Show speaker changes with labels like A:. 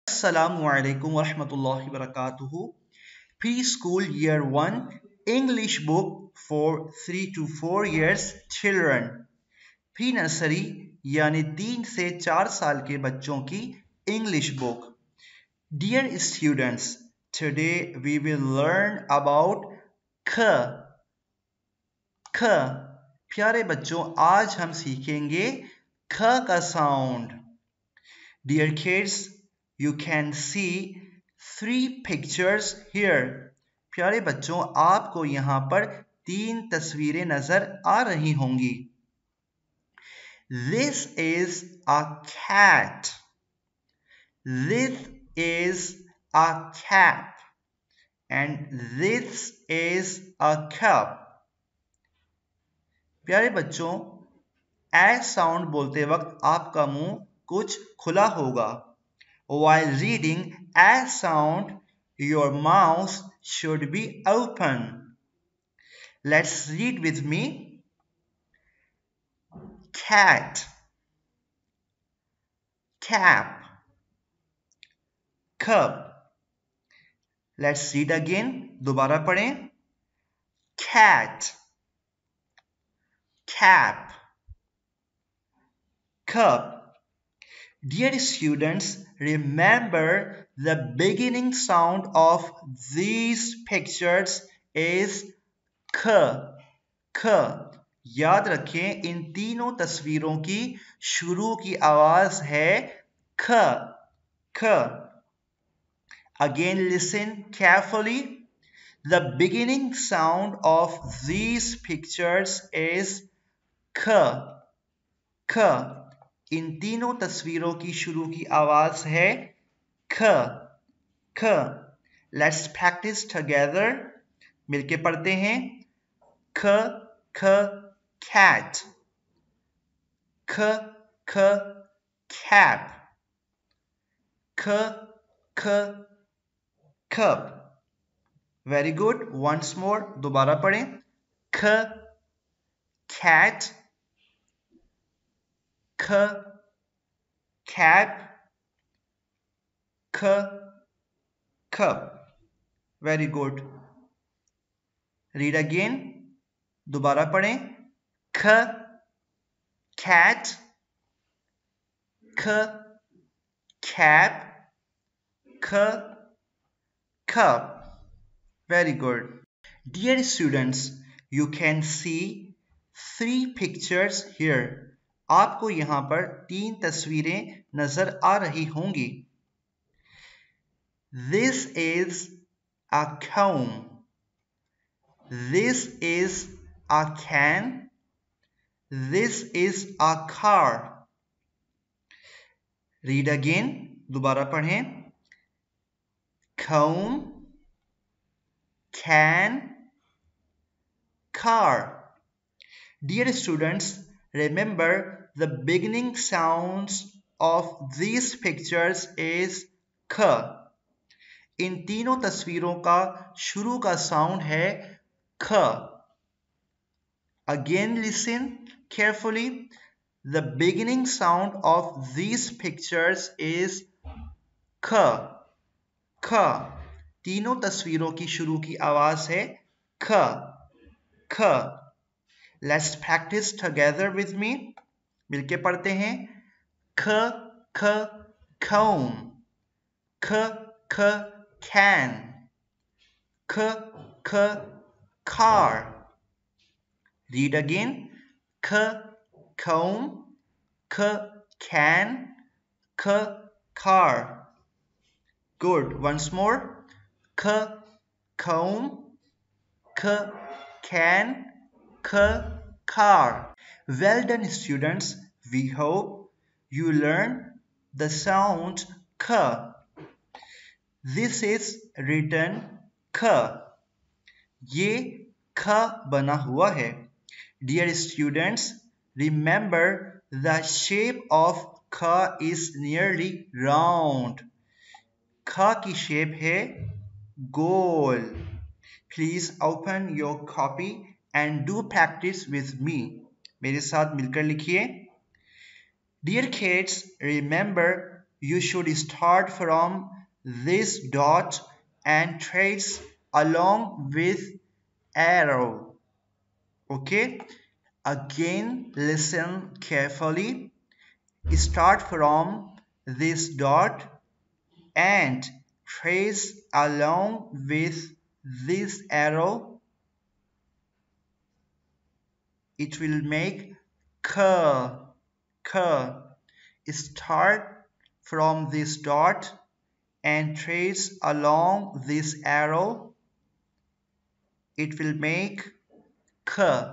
A: Assalamu alaikum wa rahmatullahi wa barakatuhu. Preschool Year 1 English book for 3 to 4 years children. Pre nursery यानी 3 से 4 साल के बच्चों की English book. Dear students, today we will learn about ख. ख. प्यारे बच्चों, आज हम सीखेंगे ख का sound. Dear kids, you can see 3 pictures here. प्यारे बच्चों, आपको यहाँ पर 3 तस्वीरें नजर आ रही होंगी. This is a cat. This is a cap. And this is a cup. प्यारे बच्चों, ए साउंड बोलते वक्त आपका मुंह कुछ खुला होगा. While reading a sound, your mouth should be open. Let's read with me. Cat, cap, cup. Let's read again. दोबारा पढ़ें. Cat, cap, cup. Dear students, remember the beginning sound of these pictures is k. k. याद रखें, इन तीनों तस्वीरों की शुरू की आवाज है ख. ख. Again listen carefully. The beginning sound of these pictures is k. ख. इन तीनों तस्वीरों की शुरू की आवाज है ख. ख. Let's practice together. मिलके पढ़ते हैं. ख ख cat. ख ख cap. ख ख cup. Very good. Once more. दोबारा पढ़ें. ख cat. ख cap. ख cup. Very good. Read again. दोबारा पढ़ें. ख cat. ख cap. ख cup. Very good. Dear students, you can see 3 pictures here. आपको यहाँ पर 3 तस्वीरें नजर आ रही होंगी. This is a comb. This is a can. This is a car. Read again. दोबारा पढ़ें. Comb, can, car. Dear students, remember the beginning sounds of these pictures is k. इन तीनों तस्वीरों का शुरू का साउंड है ख. Again listen carefully. The beginning sound of these pictures is k. ख. तीनों तस्वीरों की शुरू की आवाज है ख. ख. Let's practice together with me. मिलके पढ़ते हैं. ख ख comb. ख ख can. ख ख car. Read again. ख comb. ख can. ख car. Good. Once more. K comb. K can. K car. Well done, students. We hope you learn the sound k. This is written k. ये ख बना हुआ है. Dear students, remember the shape of k is nearly round. ख की shape है गोल. Please open your copy and do practice with me. मेरे साथ मिलकर लिखिए. Dear kids, remember you should start from this dot and trace along with arrow. Okay, again listen carefully. Start from this dot and trace along with this arrow. It will make k. Start from this dot and trace along this arrow. It will make k.